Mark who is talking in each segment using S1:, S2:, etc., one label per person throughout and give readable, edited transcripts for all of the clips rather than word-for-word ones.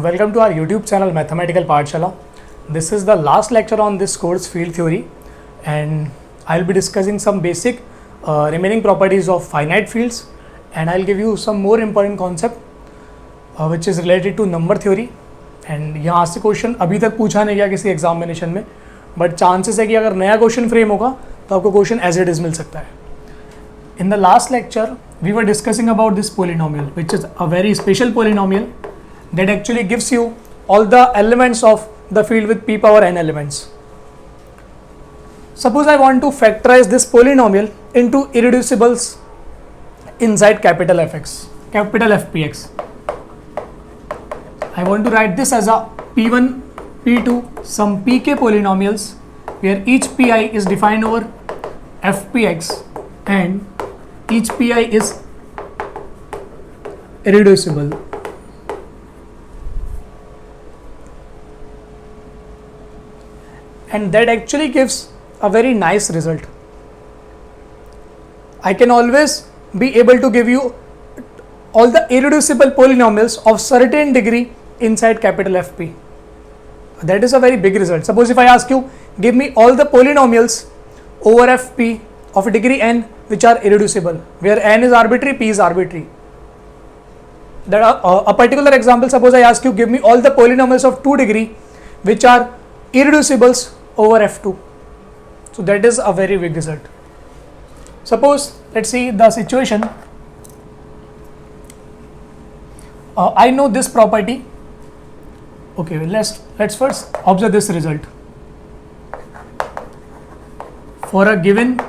S1: Welcome to our YouTube channel Mathematical Pathshala. This is the last lecture on this course field theory, and I'll be discussing some basic remaining properties of finite fields, and I'll give you some more important concept which is related to number theory. And यहाँ से question अभी तक पूछा नहीं गया किसी examination में, but chances है कि अगर नया क्वेश्चन फ्रेम होगा तो आपको क्वेश्चन एज इट इज मिल सकता है. In the last lecture, we were discussing about this polynomial, which is a very special polynomial that actually gives you all the elements of the field with p power n elements. Suppose I want to factorize this polynomial into irreducibles inside capital Fx, capital Fpx. I want to write this as a p1, p2, some pk polynomials where each pi is defined over Fpx and each pi is irreducible. And that actually gives a very nice result. I can always be able to give you all the irreducible polynomials of certain degree inside capital Fp. That is a very big result. Suppose if I ask you, give me all the polynomials over Fp of degree n which are irreducible, where n is arbitrary, p is arbitrary. There are a particular example. Suppose I ask you, give me all the polynomials of 2 degree which are irreducibles over F2. So that is a very big result. Suppose, let's see the situation. I know this property. Okay, let's first observe this result. For a given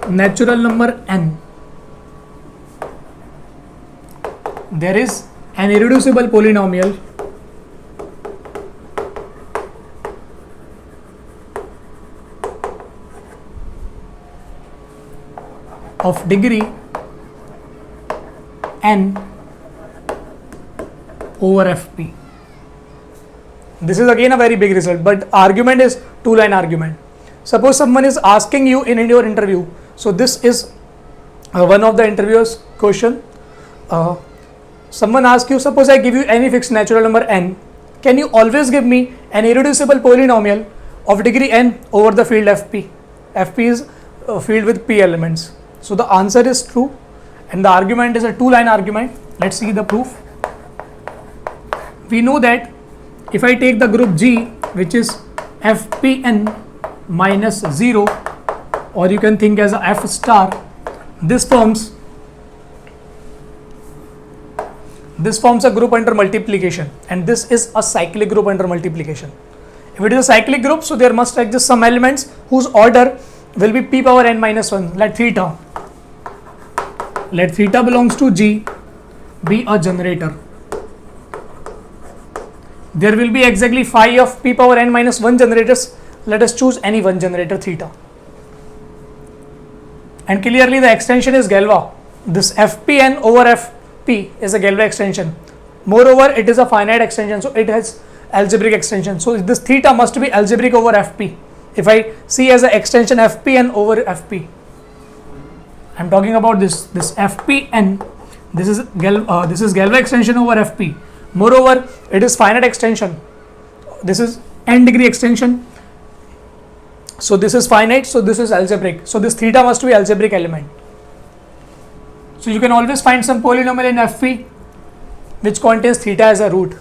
S1: natural number n, there is an irreducible polynomial of degree n over Fp. This is again a very big result, but argument is two-line argument. Suppose someone is asking you in your interview, so this is one of the interviewer's question. Someone asks you, suppose I give you any fixed natural number n, can you always give me an irreducible polynomial of degree n over the field Fp? Fp is a field with p elements. So the answer is true, and the argument is a two-line argument. Let's see the proof. We know that if I take the group G, which is Fpn minus 0, or you can think as a F star, this forms a group under multiplication, and this is a cyclic group under multiplication. If it is a cyclic group, so there must exist some elements whose order will be p power n minus 1. Let theta belongs to G be a generator. There will be exactly phi of p power n minus 1 generators. Let us choose any one generator, theta. And clearly the extension is Galois. This Fpn over Fp is a Galois extension. Moreover, it is a finite extension, so it has algebraic extension. So this theta must be algebraic over Fp. If I see as an extension Fpn over Fp, I am talking about this Fpn. This is Galois extension over Fp. Moreover, it is finite extension. This is n degree extension. So this is finite. So this is algebraic. So this theta must be algebraic element. So you can always find some polynomial in Fp which contains theta as a root,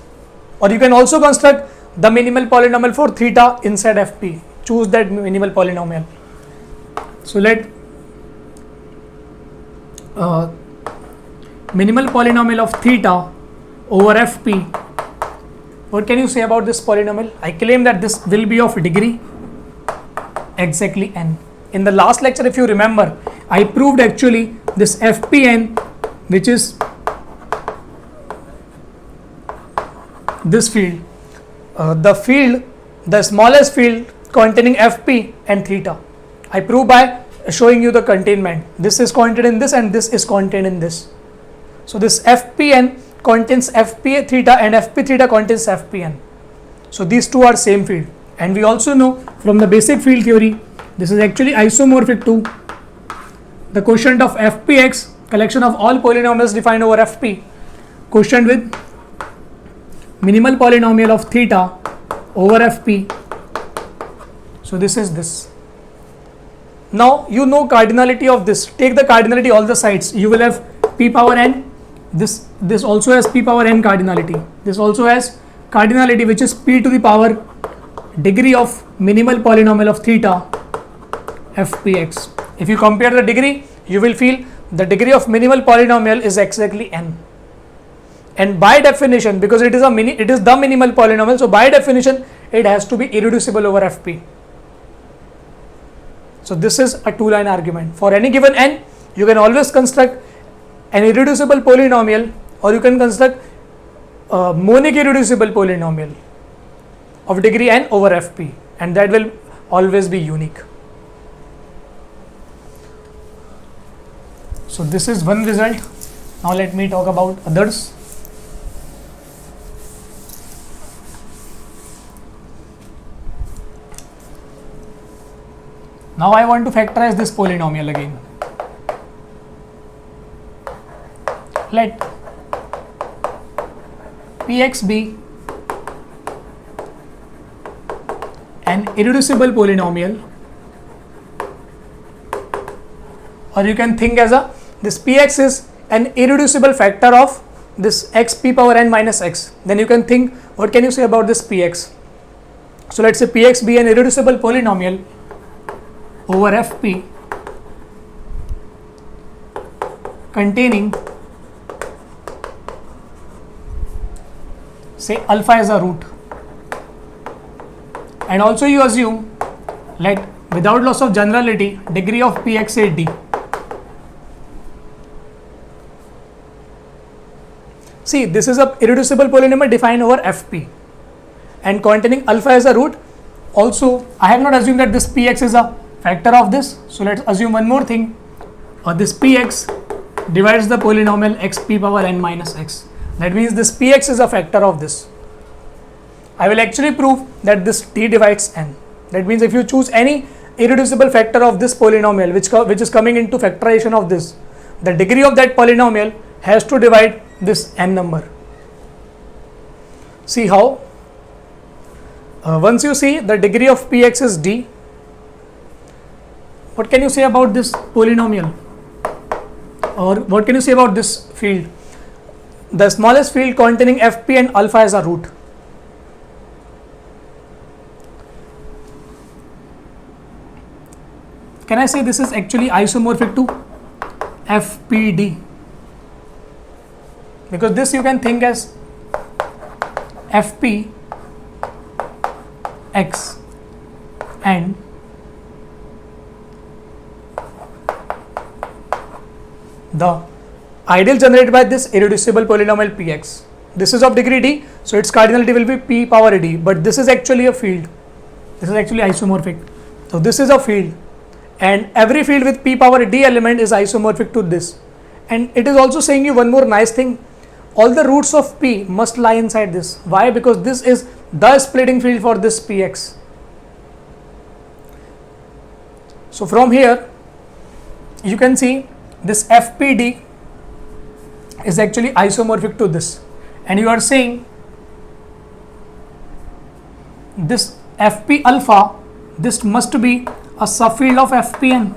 S1: or you can also construct the minimal polynomial for theta inside Fp. Choose that minimal polynomial. So let minimal polynomial of theta over Fp. What can you say about this polynomial? I claim that this will be of degree exactly n. In the last lecture, if you remember, I proved actually this Fpn, which is this field, the smallest field containing Fp and theta. I prove by showing you the containment. This is contained in this and this is contained in this. So this Fpn contains Fp theta and Fp theta contains Fpn. So these two are same field, and we also know from the basic field theory, this is actually isomorphic to the quotient of Fpx, collection of all polynomials defined over Fp, quotient with minimal polynomial of theta over fp. So this is this. Now you know cardinality of this. Take the cardinality all the sides. You will have p power n. This also has p power n cardinality. This also has cardinality, which is p to the power degree of minimal polynomial of theta fpx. If you compare the degree, you will feel the degree of minimal polynomial is exactly n. And by definition, because it is the minimal polynomial, so by definition it has to be irreducible over fp. So this is a two-line argument. For any given n, you can always construct an irreducible polynomial, or you can construct a monic irreducible polynomial of degree n over fp, and that will always be unique. So this is one result. Now let me talk about others. Now I want to factorize this polynomial again. Let px be an irreducible polynomial, or you can think as this px is an irreducible factor of this x p power n minus x. Then you can think, what can you say about this px? So let's say px be an irreducible polynomial over fp containing, say, alpha as a root, and also you assume, let without loss of generality, degree of px say d. See, this is a irreducible polynomial defined over fp and containing alpha as a root. Also, I have not assumed that this px is a factor of this. So let's assume one more thing. This px divides the polynomial x p power n minus x. That means this px is a factor of this. I will actually prove that this d divides n. That means if you choose any irreducible factor of this polynomial, which is coming into factorization of this, the degree of that polynomial has to divide this n number. See how? Once you see the degree of px is d, what can you say about this polynomial, or what can you say about this field? The smallest field containing fp and alpha as a root. Can I say this is actually isomorphic to fpd? Because this you can think as fp x and the ideal generated by this irreducible polynomial px. This is of degree d, so its cardinality will be p power d, but this is actually a field. This is actually isomorphic. So this is a field, and every field with p power d element is isomorphic to this. And it is also saying you one more nice thing. All the roots of p must lie inside this. Why? Because this is the splitting field for this px. So from here you can see this fpd is actually isomorphic to this, and you are saying this fp alpha, this must be a subfield of fpn.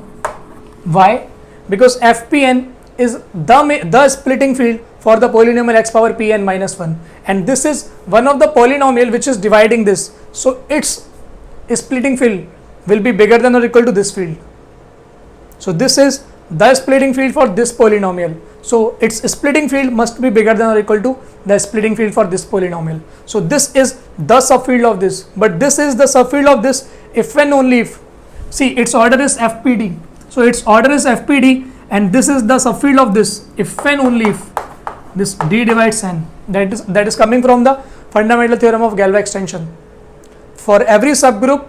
S1: Why? Because fpn is the splitting field for the polynomial x power pn minus 1, and this is one of the polynomial which is dividing this, so its splitting field will be bigger than or equal to this field. So this is the splitting field for this polynomial, so its splitting field must be bigger than or equal to the splitting field for this polynomial. So this is the subfield of this, but this is the subfield of this if and only if, see, its order is fpd, so its order is fpd, and this is the subfield of this if and only if this d divides n. That is coming from the fundamental theorem of Galois extension. For every subgroup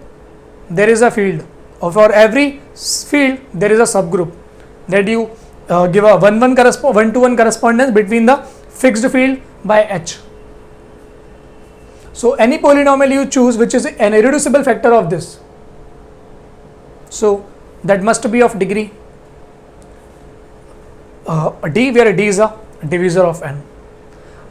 S1: there is a field, or for every field there is a subgroup, that you give a 1-to-1 correspondence between the fixed field by h. So any polynomial you choose which is an irreducible factor of this, so that must be of degree d, where d is a divisor of n.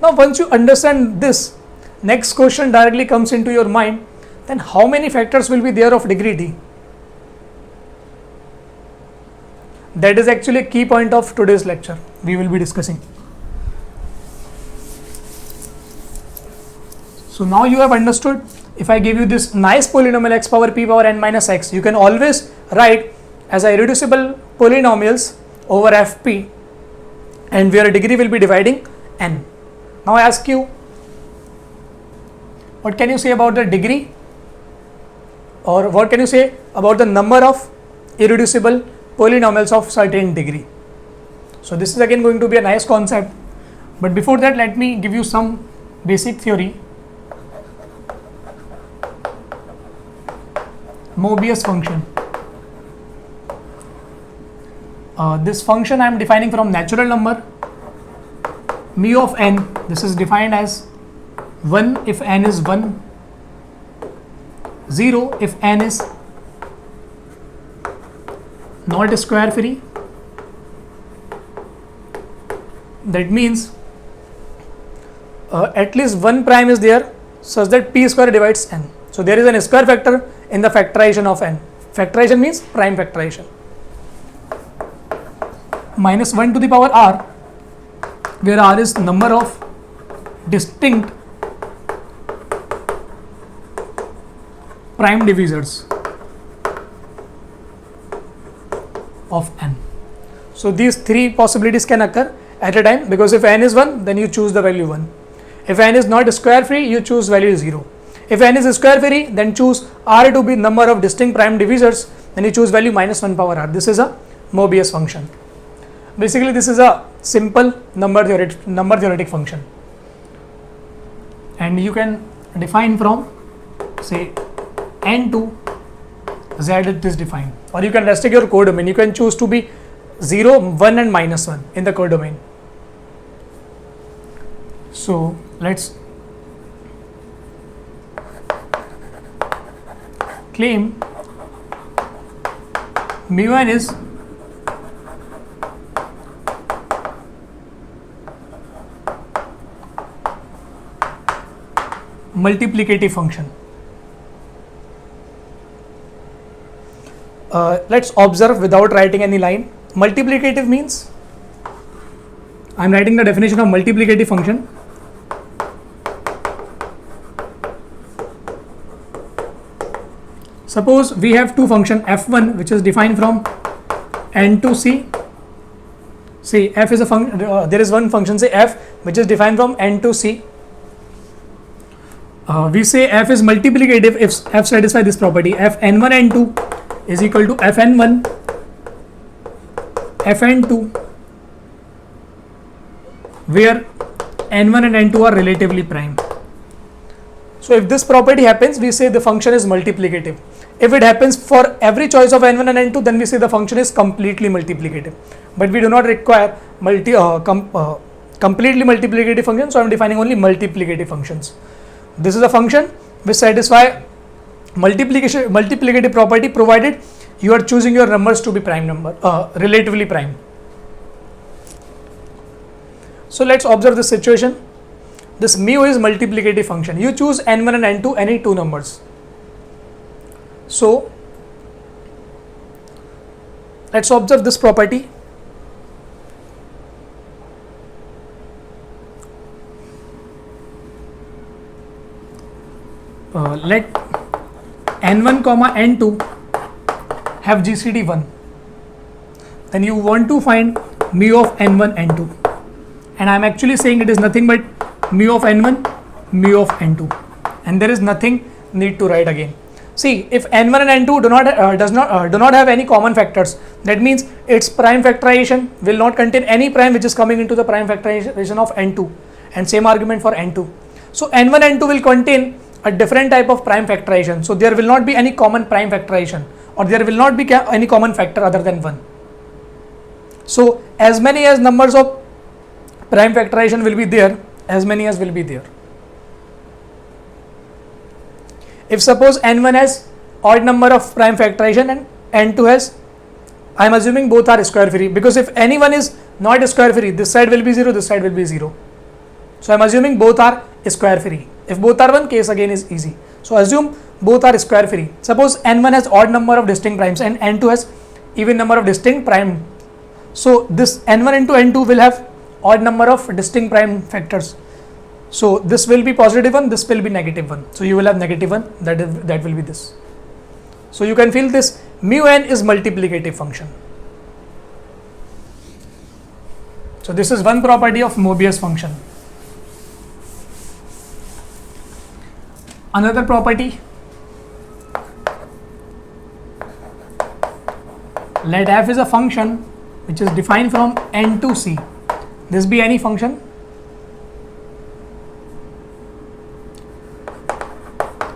S1: Now once you understand this, next question directly comes into your mind, then how many factors will be there of degree d? That is actually a key point of today's lecture we will be discussing. So now you have understood, if I give you this nice polynomial x power p power n minus x, you can always write as irreducible polynomials over fp, and where degree will be dividing n. Now I ask you, what can you say about the degree, or what can you say about the number of irreducible polynomials of certain degree? So this is again going to be a nice concept, but before that let me give you some basic theory. Mobius function. This function I am defining from natural number mu of n. This is defined as 1 if n is 1, 0 if n is not square free. That means at least one prime is there such that p square divides n. So there is an square factor in the factorization of n. Factorization means prime factorization. Minus 1 to the power r, where r is number of distinct prime divisors of n. So these three possibilities can occur at a time, because if n is 1, then you choose the value 1. If n is not square free, you choose value 0. If n is square free, then choose r to be number of distinct prime divisors, then you choose value minus 1 power r. This is a Mobius function. Basically this is a simple number theoretic function, and you can define from say n to z it is defined, or you can restrict your codomain. You can choose to be 0, 1 and minus 1 in the codomain. So let's claim mu n is multiplicative function. Let's observe without writing any line. Multiplicative means, I am writing the definition of multiplicative function. Suppose we have two function f1 which is defined from n to c. See, f is a function, there is one function say f which is defined from n to c. We say f is multiplicative if f satisfies this property. F n1 n2 is equal to fn1 fn2, where n1 and n2 are relatively prime. So if this property happens, we say the function is multiplicative. If it happens for every choice of n1 and n2, then we say the function is completely multiplicative. But we do not require completely multiplicative function, so I am defining only multiplicative functions. This is a function which satisfy multiplicative property provided you are choosing your numbers to be prime number, relatively prime. So let's observe this situation. This mu is multiplicative function. You choose n1 and n2, any two numbers. So let's observe this property. Let n1 comma n2 have GCD 1. Then you want to find mu of n1 n2, and I am actually saying it is nothing but mu of n1 mu of n2, and there is nothing need to write again. See, if n1 and n2 do not have any common factors, that means its prime factorization will not contain any prime which is coming into the prime factorization of n2, and same argument for n2. So n1 n2 will contain a different type of prime factorization, so there will not be any common prime factorization, or there will not be any common factor other than 1. So as many as numbers of prime factorization will be there, as many as will be there. If suppose n1 has odd number of prime factorization and n2 has, I am assuming both are square free, because if any one is not square free, this side will be 0, this side will be 0. So I am assuming both are square free. If both are 1, case again is easy. So assume both are square free. Suppose n1 has odd number of distinct primes and n2 has even number of distinct prime. So this n1 into n2 will have odd number of distinct prime factors. So this will be positive 1, this will be negative 1. So you will have negative 1, that will be this. So you can feel this mu n is multiplicative function. So this is one property of Mobius function. Another property, let f is a function which is defined from n to c. This be any function.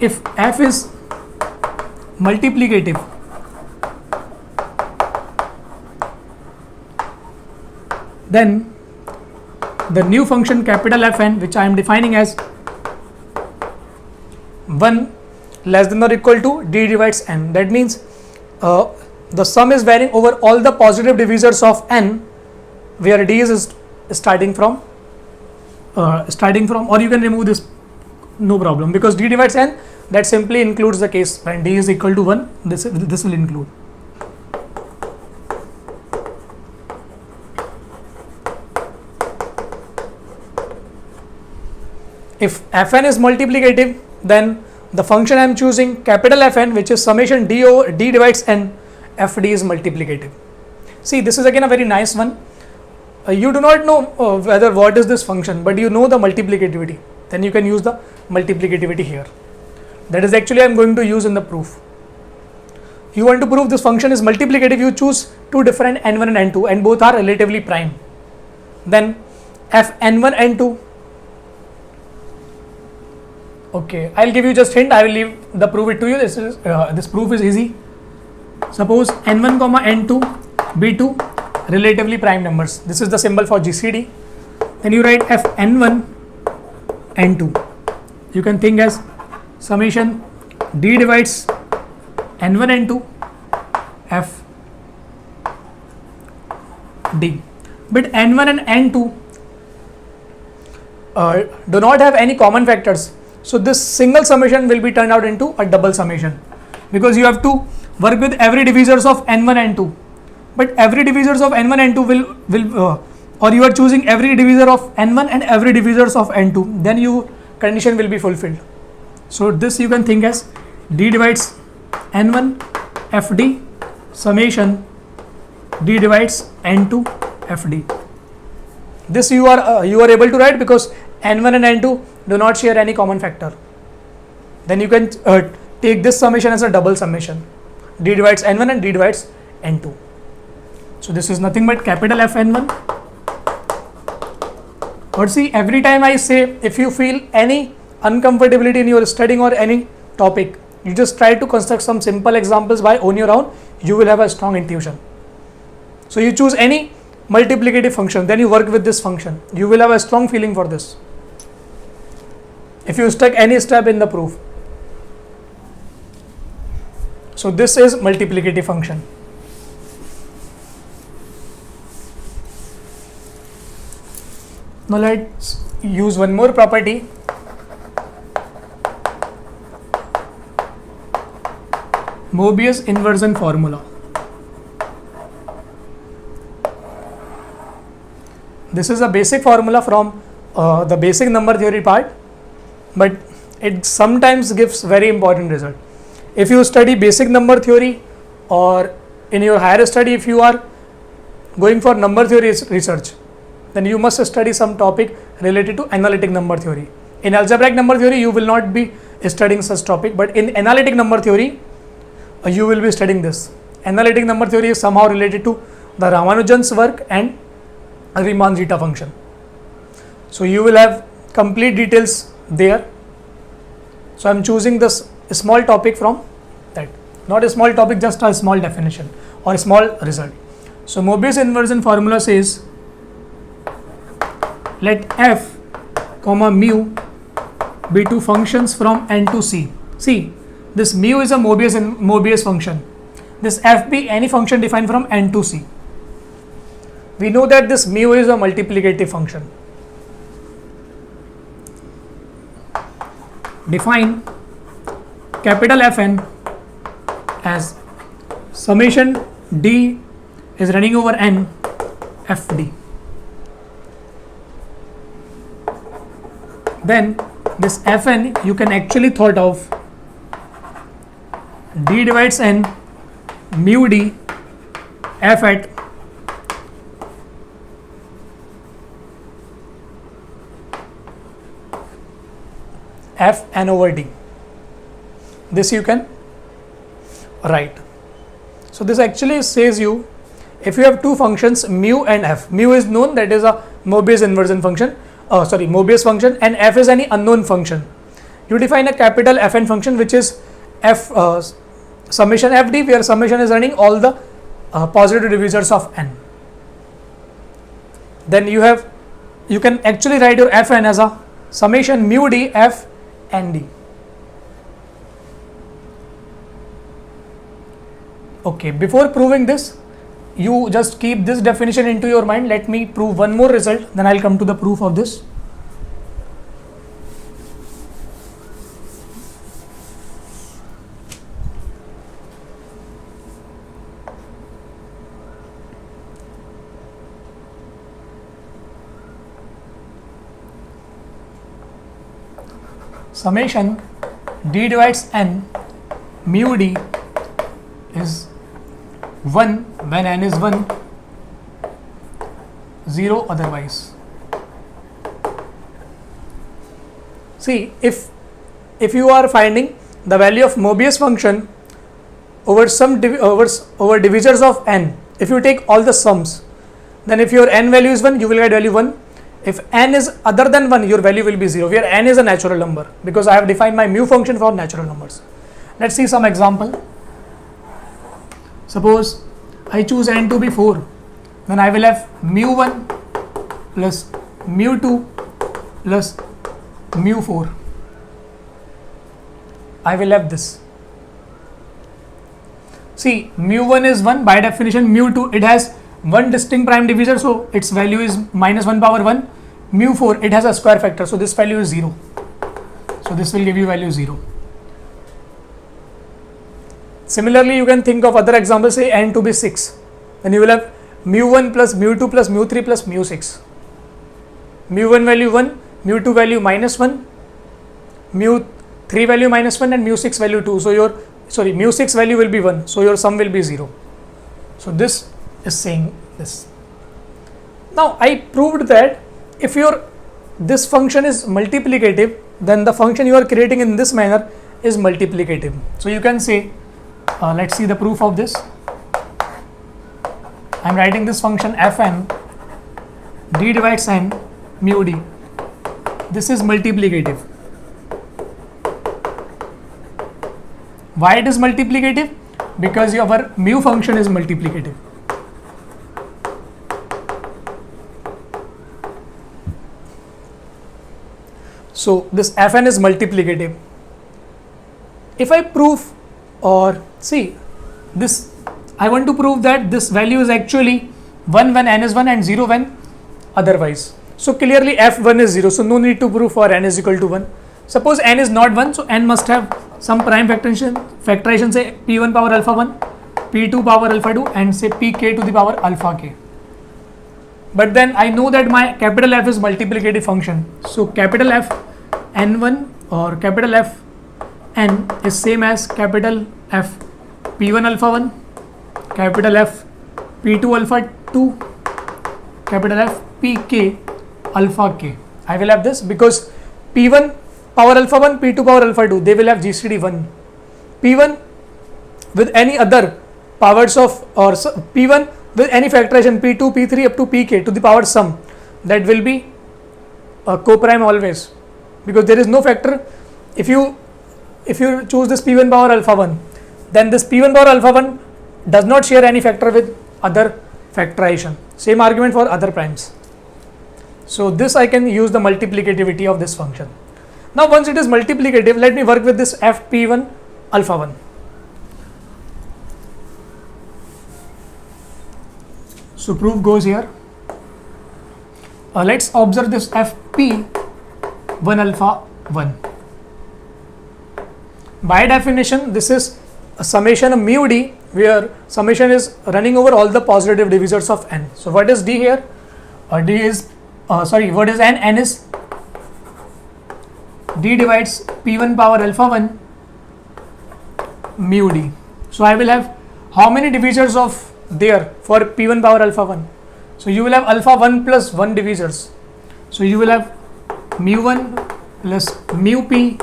S1: If f is multiplicative, then the new function capital Fn, which I am defining as 1 less than or equal to d divides n. That means the sum is varying over all the positive divisors of n, where d is starting from, or you can remove this, no problem, because d divides n, that simply includes the case when d is equal to 1. This will include. If Fn is multiplicative, then the function I am choosing capital Fn, which is summation d over d divides n, fd is multiplicative. See, this is again a very nice one. You do not know whether what is this function, but you know the multiplicativity. Then you can use the multiplicativity here. That is actually I am going to use in the proof. You want to prove this function is multiplicative, you choose two different n1 and n2 and both are relatively prime. Then fn1 n2. Okay, I'll give you just hint. I will leave the proof it to you. This proof is easy. Suppose n1 comma n2 be two relatively prime numbers. This is the symbol for GCD. Then you write fn1 n2. You can think as summation d divides n1 n2 f d. But n1 and n2 do not have any common factors. So this single summation will be turned out into a double summation, because you have to work with every divisors of n1 and n2. But every divisors of n1 and n2 will or you are choosing every divisor of n1 and every divisors of n2, then your condition will be fulfilled. So this you can think as d divides n1 fd summation d divides n2 fd. This you are able to write because n1 and n2 do not share any common factor. Then you can take this summation as a double summation, d divides n1 and d divides n2. So this is nothing but capital Fn1. But see, every time I say, if you feel any uncomfortability in your studying or any topic, you just try to construct some simple examples by on your own, you will have a strong intuition. So you choose any multiplicative function, then you work with this function, you will have a strong feeling for this. If you stuck any step in the proof. So this is multiplicative function. Now let's use one more property. Mobius inversion formula. This is a basic formula from the basic number theory part, but it sometimes gives very important result. If you study basic number theory, or in your higher study if you are going for number theory research, then you must study some topic related to analytic number theory. In algebraic number theory you will not be studying such topic, but in analytic number theory you will be studying this. Analytic number theory is somehow related to the Ramanujan's work and Riemann zeta function. So you will have complete details there. So I am choosing this small topic from that, not a small topic, just a small definition or a small result. So Mobius inversion formula says, let f comma mu be two functions from n to c. See, this mu is a Mobius function. This f be any function defined from n to c. We know that this mu is a multiplicative function. define capital Fn as summation d is running over n fd. Then this Fn you can actually thought of d divides n mu d f at f n over d. This you can write. So this actually says you, if you have two functions mu and f, mu is known, that is a Mobius inversion function, Mobius function, and f is any unknown function. You define a capital Fn function which is f summation fd, where summation is running all the positive divisors of n. Then you can actually write your Fn as a summation mu d f n d. Okay, before proving this, you just keep this definition into your mind. Let me prove one more result, then I'll come to the proof of this. Summation d divides n mu d is 1 when n is 1, 0 otherwise. See, if you are finding the value of Mobius function over some over divisors of n, if you take all the sums, then if your n value is 1, you will get value 1. If n is other than 1, your value will be 0, where n is a natural number, because I have defined my mu function for natural numbers. Let's see some example. Suppose I choose n to be 4, then I will have mu 1 plus mu 2 plus mu 4. I will have this. See, mu 1 is 1, by definition mu 2, it has one distinct prime divisor, so its value is minus 1 power 1. Mu 4, it has a square factor, so this value is 0. So this will give you value 0. Similarly, you can think of other examples, say n to be 6. Then you will have mu 1 plus mu 2 plus mu 3 plus mu 6. Mu 1 value 1, mu 2 value minus 1, mu 3 value minus 1, and mu 6 value 2. So mu 6 value will be 1. So your sum will be 0. So this is saying this. Now I proved that if this function is multiplicative, then the function you are creating in this manner is multiplicative. So you can say, let's see the proof of this. I am writing this function Fn d divides n mu d. This is multiplicative. Why it is multiplicative? Because your mu function is multiplicative. So this Fn is multiplicative. If I prove, or see this, I want to prove that this value is actually 1 when n is 1 and 0 when otherwise. So clearly f1 is 0, so no need to prove for n is equal to 1. Suppose n is not 1, so n must have some prime factorization, say p1 power alpha 1, p2 power alpha 2, and say pk to the power alpha k. But then I know that my capital F is multiplicative function. So capital F n1 or capital F n is same as capital F p1 alpha 1, capital F p2 alpha 2, capital F pk alpha k. I will have this because p1 power alpha 1, p2 power alpha 2, they will have GCD 1. p1 with any other powers of, or p1 with any factorization p2, p3 up to pk to the power sum, that will be co-prime always, because there is no factor. If you choose this p1 power alpha 1, then this p1 power alpha 1 does not share any factor with other factorization. Same argument for other primes. So this I can use the multiplicativity of this function. Now once it is multiplicative, let me work with this f p1 alpha 1. So proof goes here. Let's observe this f p 1 alpha 1. by definition this is a summation of mu d, where summation is running over all the positive divisors of n. So what is d here? What is n? N is d divides p1 power alpha 1 mu d. So I will have how many divisors of there for p1 power alpha 1? So you will have alpha 1 plus 1 divisors. So you will have mu 1 plus mu p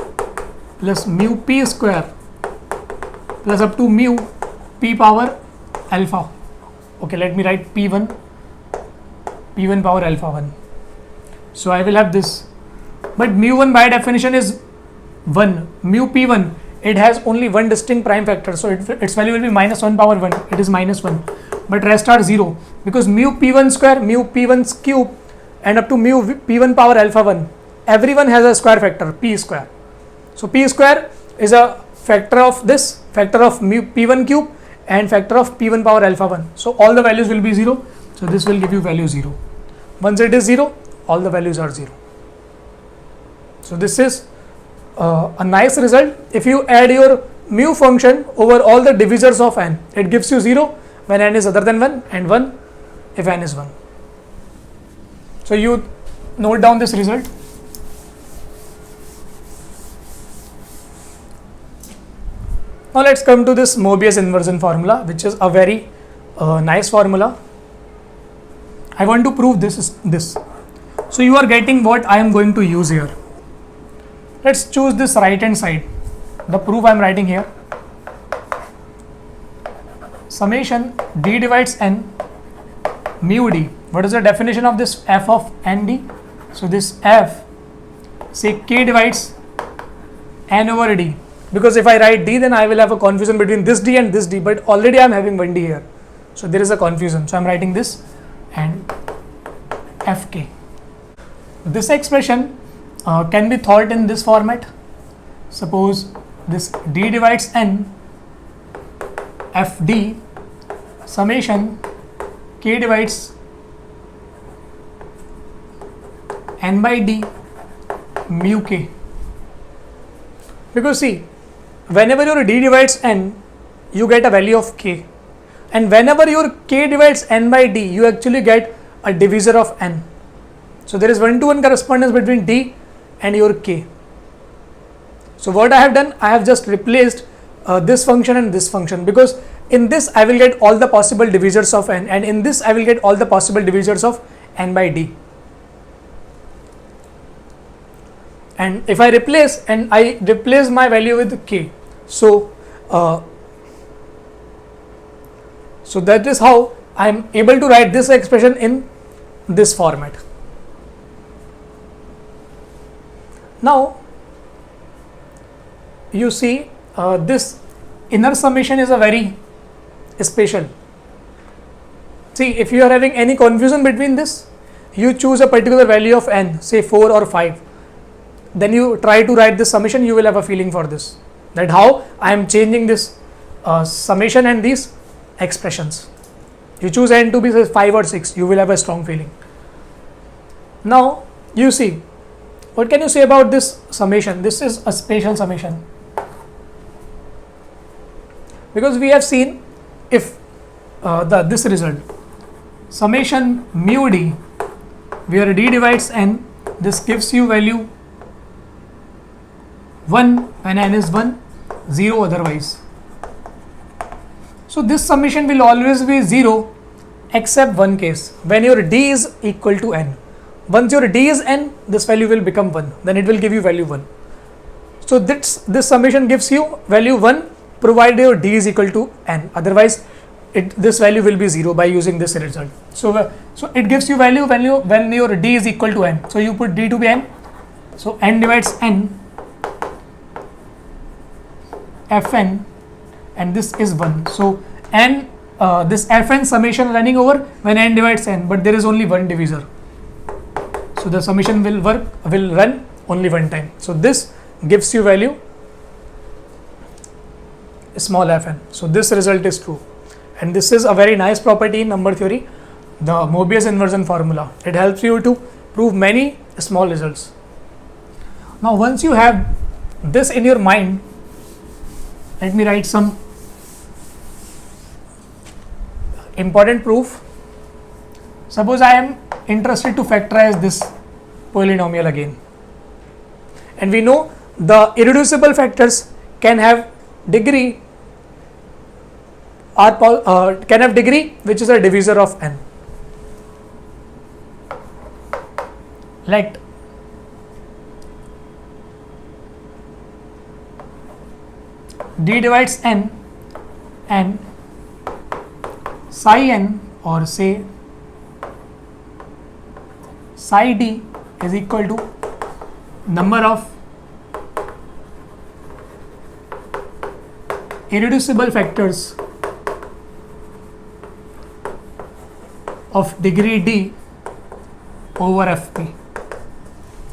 S1: plus mu p square plus up to mu p power alpha. Okay, let me write p1 power alpha 1. So I will have this, but mu 1 by definition is 1. Mu p1, it has only one distinct prime factor, so its value will be minus 1 power 1. It is minus 1, but rest are 0, because mu p1 square, mu p1's cube and up to mu p1 power alpha 1, everyone has a square factor, p square. So p square is a factor of this, factor of mu p1 cube and factor of p1 power alpha 1. So all the values will be 0. So this will give you value 0. Once it is 0, all the values are 0. So this is a nice result. If you add your mu function over all the divisors of n, it gives you 0 when n is other than 1 and 1 if n is 1. So you note down this result. Now let's come to this Mobius inversion formula, which is a very nice formula. I want to prove this. So you are getting what I am going to use here. Let's choose this right hand side. The proof I am writing here. Summation d divides n mu d. What is the definition of this f of n d? So this f, say k divides n over d. Because if I write d, then I will have a confusion between this d and this d, but already I am having one d here. So there is a confusion. So I am writing this and fk. This expression can be thought in this format. Suppose this d divides n fd summation k divides n by d mu k. Because see, whenever your d divides n, you get a value of k, and whenever your k divides n by d, you actually get a divisor of n. So there is 1-to-1 correspondence between d and your k. So what I have done, I have just replaced this function and this function, because in this I will get all the possible divisors of n, and in this I will get all the possible divisors of n by d. And if I replace, and I replace my value with k, so that is how I am able to write this expression in this format. Now you see this inner summation is a very special. See, if you are having any confusion between this, you choose a particular value of n, say 4 or 5, then you try to write this summation, you will have a feeling for this, that how I am changing this summation and these expressions. You choose n to be say 5 or 6, you will have a strong feeling. Now you see, what can you say about this summation? This is a special summation, because we have seen if this result summation mu d, where d divides n, this gives you value 1 when n is 1, 0 otherwise. So this summation will always be 0 except one case, when your d is equal to n. Once your d is n, this value will become 1, then it will give you value 1. So this summation gives you value 1 provided your d is equal to n, otherwise this value will be 0 by using this result. So it gives you value when your d is equal to n. So you put d to be n, so n divides n fn, and this is 1. So n, this fn summation running over when n divides n, but there is only one divisor. So the summation will run only one time. So this gives you value small fn. So this result is true, and this is a very nice property in number theory, the Mobius inversion formula. It helps you to prove many small results. Now once you have this in your mind, Let me write some important proof. Suppose I am interested to factorize this polynomial again, and we know the irreducible factors can have degree can have degree which is a divisor of n. Let d divides n and psi n, or say psi d, is equal to number of irreducible factors of degree d over fp,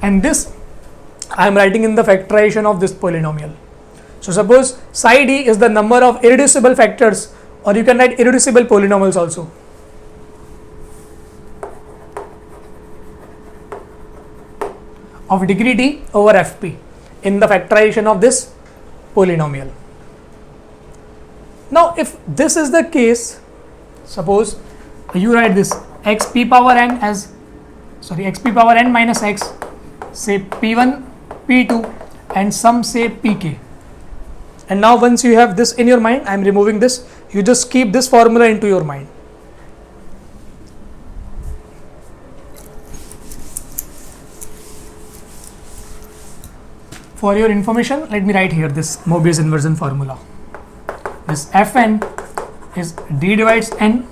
S1: and this I am writing in the factorization of this polynomial. So suppose psi d is the number of irreducible factors, or you can write irreducible polynomials also. Of degree d over fp in the factorization of this polynomial. Now if this is the case, suppose you write this xp power n as xp power n minus x, say p1 p2 and some say pk. And now once you have this in your mind, I am removing this, you just keep this formula into your mind. For your information, let me write here this Mobius inversion formula. This Fn is d divides n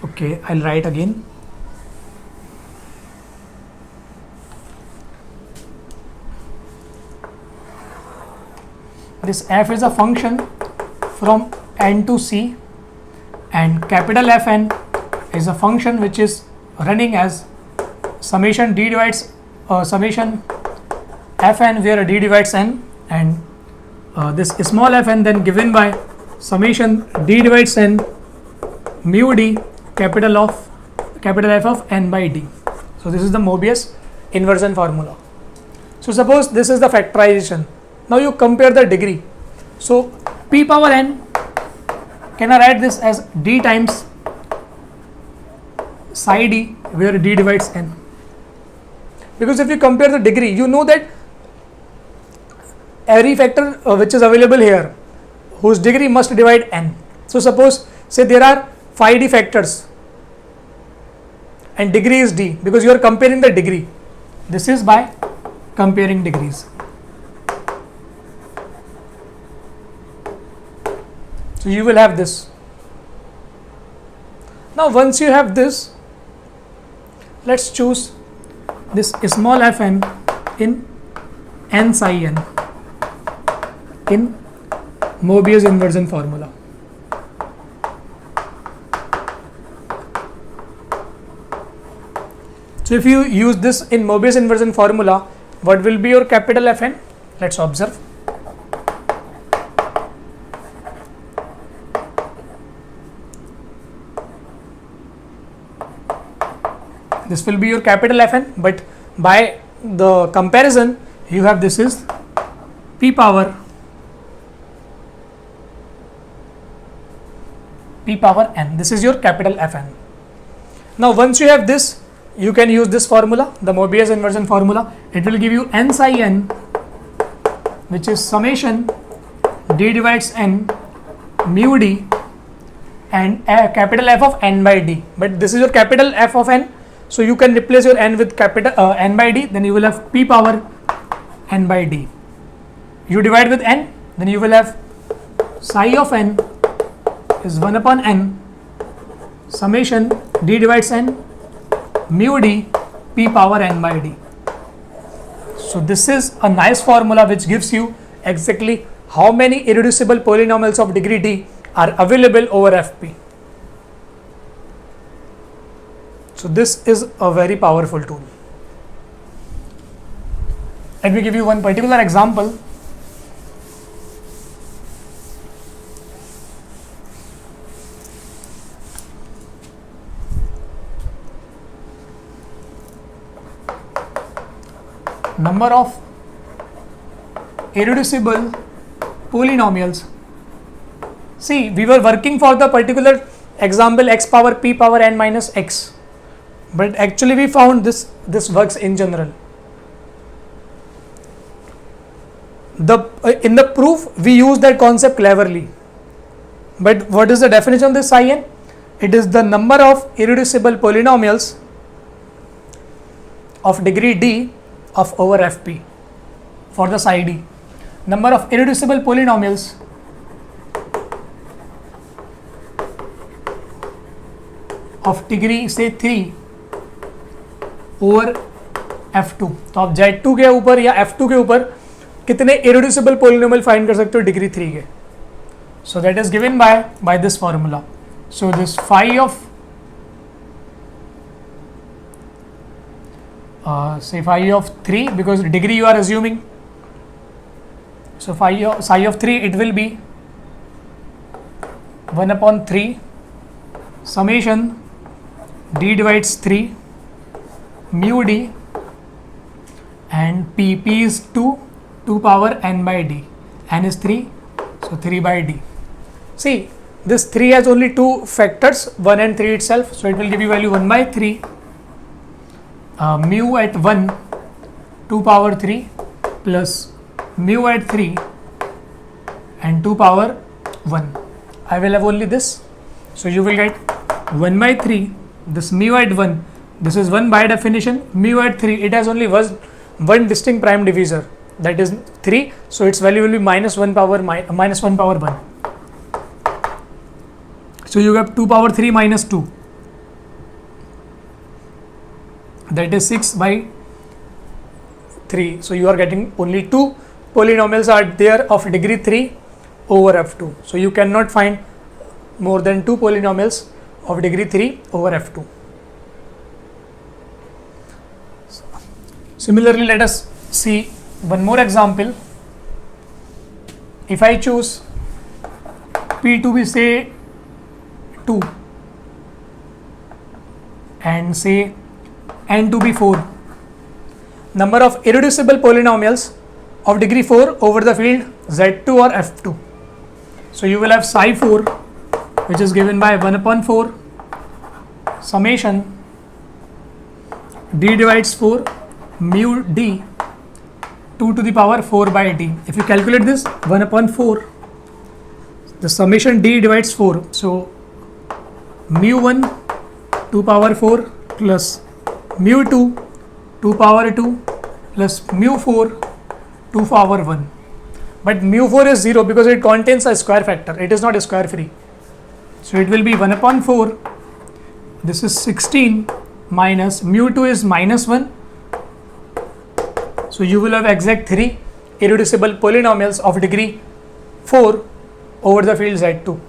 S1: okay, I'll write again. This f is a function from n to c, and capital Fn is a function which is running as summation d divides summation Fn, where d divides n, and this small fn then given by summation d divides n mu d capital F of n by d. So this is the Mobius inversion formula. So suppose this is the factorization. Now you compare the degree. So p power n, can I write this as d times psi d, where d divides n? Because if you compare the degree, you know that every factor which is available here, whose degree must divide n. So suppose say there are 5d factors and degree is d, because you are comparing the degree. This is by comparing degrees. So you will have this. Now once you have this, let's choose this small fn in n psi n in Mobius inversion formula. So if you use this in Mobius inversion formula, what will be your capital Fn? Let's observe. This will be your capital Fn, but by the comparison you have this is p power n. This is your capital Fn. Now once you have this, you can use this formula, the Mobius inversion formula. It will give you n psi n, which is summation d divides n mu d and capital F of n by d. But this is your capital F of n, so you can replace your n with capital n by d, then you will have p power n by d. You divide with n, then you will have psi of n is 1 upon n summation d divides n mu d p power n by d. So this is a nice formula which gives you exactly how many irreducible polynomials of degree d are available over fp. So this is a very powerful tool. Let me give you one particular example. number of irreducible polynomials. See, we were working for the particular example x power p power n minus x, but actually we found this works in general. In the proof we use that concept cleverly, but what is the definition of this psi n? It is the number of irreducible polynomials of degree d of over fp for the psi d. Number of irreducible polynomials of degree say 3 over f2. तो आप z2 के ऊपर या f2 के ऊपर कितने irreducible polynomial find कर सकते हो डिग्री 3 के. So that is given by this formula. So this phi of say phi of 3, because degree you are assuming. So psi of 3, it will be 1 upon 3 summation d divides 3 mu d and p is 2 power n by d, n is 3, so 3 by d. See, this 3 has only two factors, 1 and 3 itself, so it will give you value 1 by 3 mu at 1 2 power 3 plus mu at 3 and 2 power 1. I will have only this, so you will get 1 by 3, this mu at 1, this is 1 by definition, mu at 3, it has only one distinct prime divisor, that is 3, so its value will be minus 1 power 1. So you have 2 power 3 minus 2, that is 6 by 3. So you are getting only 2 polynomials are there of degree 3 over f2. So you cannot find more than 2 polynomials of degree 3 over f2. Similarly, let us see one more example. If I choose p to be say 2 and say n to be 4, number of irreducible polynomials of degree 4 over the field z2 or f2. So you will have psi 4, which is given by 1 upon 4 summation d divides 4 mu d 2 to the power 4 by d. If you calculate this 1 upon 4, the summation d divides 4, so mu 1 2 power 4 plus mu 2 2 power 2 plus mu 4 2 power 1. But mu 4 is 0 because it contains a square factor, it is not square free. So it will be 1 upon 4, this is 16 minus mu 2 is minus 1. So you will have exact 3 irreducible polynomials of degree 4 over the field z2.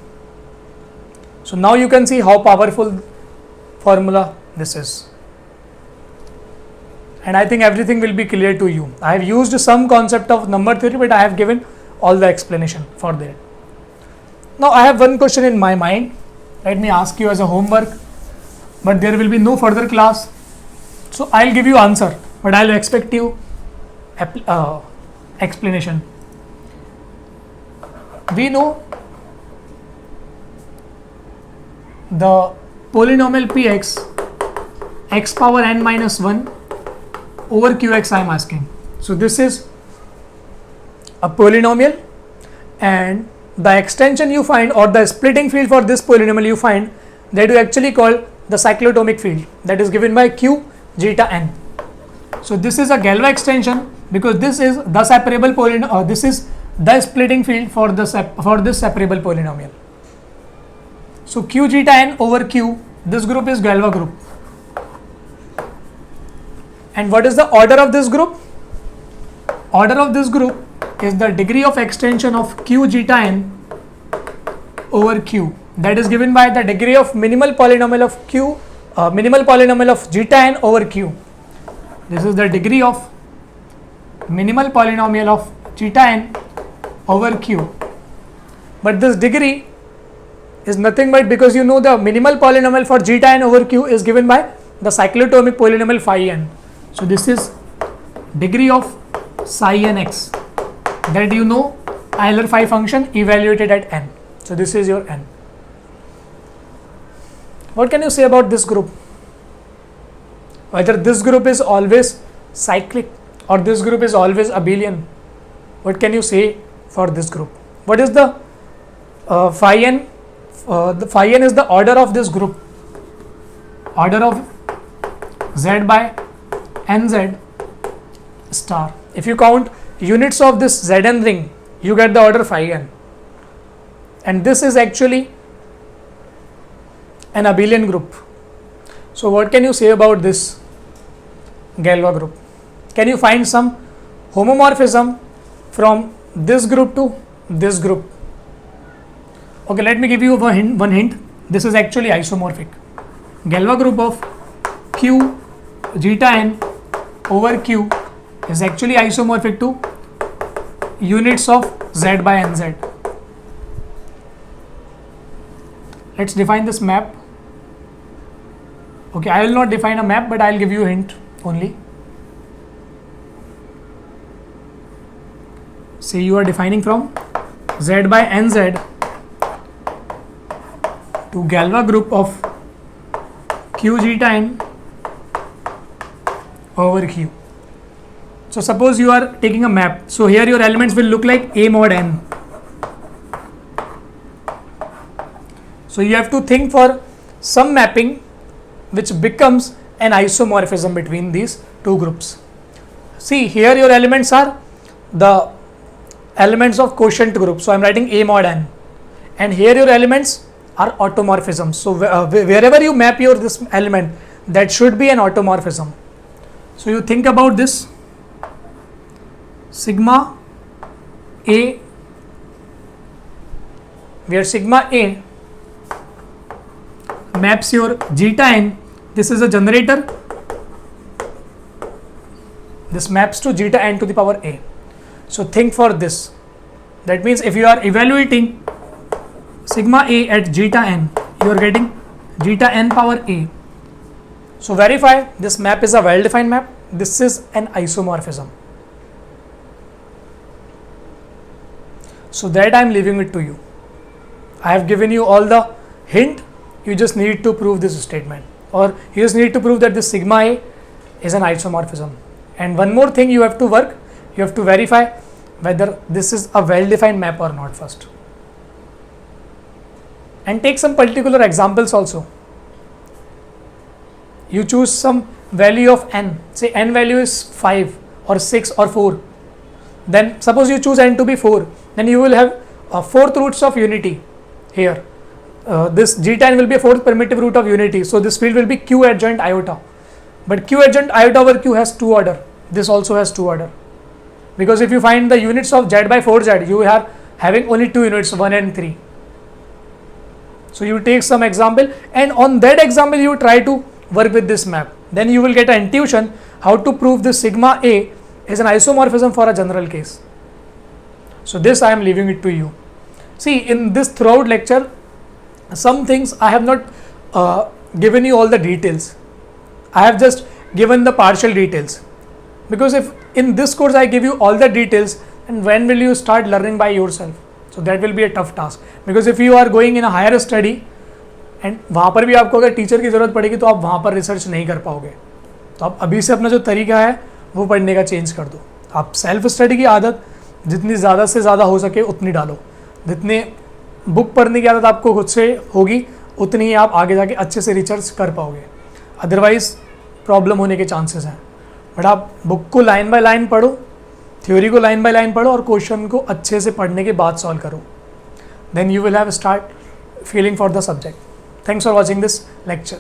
S1: So now you can see how powerful formula this is. And I think everything will be clear to you. I have used some concept of number theory, but I have given all the explanation for that. Now I have one question in my mind. Let me ask you as a homework, but there will be no further class. So I'll give you answer, but I'll expect you explanation. We know the polynomial px x power n minus 1 over qx I am asking. So this is a polynomial, and the extension you find or the splitting field for this polynomial you find, that you actually call the cyclotomic field, that is given by q zeta n. So this is a Galois extension because this is the separable polynomial, this is the splitting field for this separable polynomial. So q zeta n over q, this group is Galois group. And what is the order of this group? Order of this group is the degree of extension of q zeta n over q, that is given by the degree of minimal polynomial of q, minimal polynomial of zeta n over q. This is the degree of minimal polynomial of zeta n over q. But this degree is nothing but because you know the minimal polynomial for zeta n over q is given by the cyclotomic polynomial phi n. So this is degree of psi n x, that you know Euler phi function evaluated at n. So this is your n. What can you say about this group? Whether this group is always cyclic or this group is always abelian. What can you say for this group? What is the phi n? The phi n is the order of this group. Order of z by nz star. If you count units of this Zn ring, you get the order phi n. And this is actually an abelian group. So what can you say about this Galois group? Can you find some homomorphism from this group to this group? Okay, let me give you one hint. This is actually isomorphic. Galois group of Q zeta n over Q is actually isomorphic to units of Z by nz. Let's define this map. Okay, I will not define a map, but I will give you a hint only. Say you are defining from Z by nz to Galois group of Q zeta n over Q. So suppose you are taking a map. So here your elements will look like A mod n. So you have to think for some mapping which becomes an isomorphism between these two groups. See, here your elements are the elements of quotient group. So I am writing A mod n. And here your elements are automorphisms. So wherever you map your this element, that should be an automorphism. So you think about this. Sigma A, where sigma A maps your zeta n. This is a generator. This maps to zeta n to the power A. So think for this. That means if you are evaluating sigma A at zeta n, you are getting zeta n power A. So verify this map is a well-defined map. This is an isomorphism. So that I am leaving it to you. I have given you all the hint. You just need to prove this statement, or you just need to prove that this sigma A is an isomorphism. And one more thing you have to work, you have to verify whether this is a well-defined map or not first. And take some particular examples also. You choose some value of n, say n value is 5 or 6 or 4. Then suppose you choose n to be 4, then you will have fourth roots of unity here. This zeta n will be a fourth primitive root of unity. So this field will be q adjoint iota. But q adjoint iota over q has 2 order. This also has 2 order. Because if you find the units of z by 4z, you are having only 2 units, 1 and 3. So you take some example, and on that example you try to work with this map. Then you will get an intuition how to prove this sigma A is an isomorphism for a general case. So this I am leaving it to you. See, in this throughout lecture, some things I have not given you all the details. I have just given the partial details. Because if in this course I give you all the details, and when will you start learning by yourself? So that will be a tough task. Because if you are going in a higher study, and वहाँ पर भी आपको अगर teacher की ज़रूरत पड़ेगी तो आप वहाँ पर रिसर्च नहीं कर पाओगे. तो आप अभी से अपना जो तरीका है वो पढ़ने का चेंज कर दो. आप सेल्फ स्टडी की आदत जितनी ज़्यादा से ज़्यादा हो सके उतनी डालो. जितने बुक पढ़ने की आदत आपको खुद से होगी उतनी ही आप आगे जाके अच्छे से रिसर्च कर पाओगे. अदरवाइज़ प्रॉब्लम होने के चांसेस हैं. बट आप बुक को लाइन बाय लाइन पढ़ो, थ्योरी को लाइन बाय लाइन पढ़ो और क्वेश्चन को अच्छे से पढ़ने के बाद सॉल्व करो. Then you will have start feeling for the subject. Thanks for watching this lecture.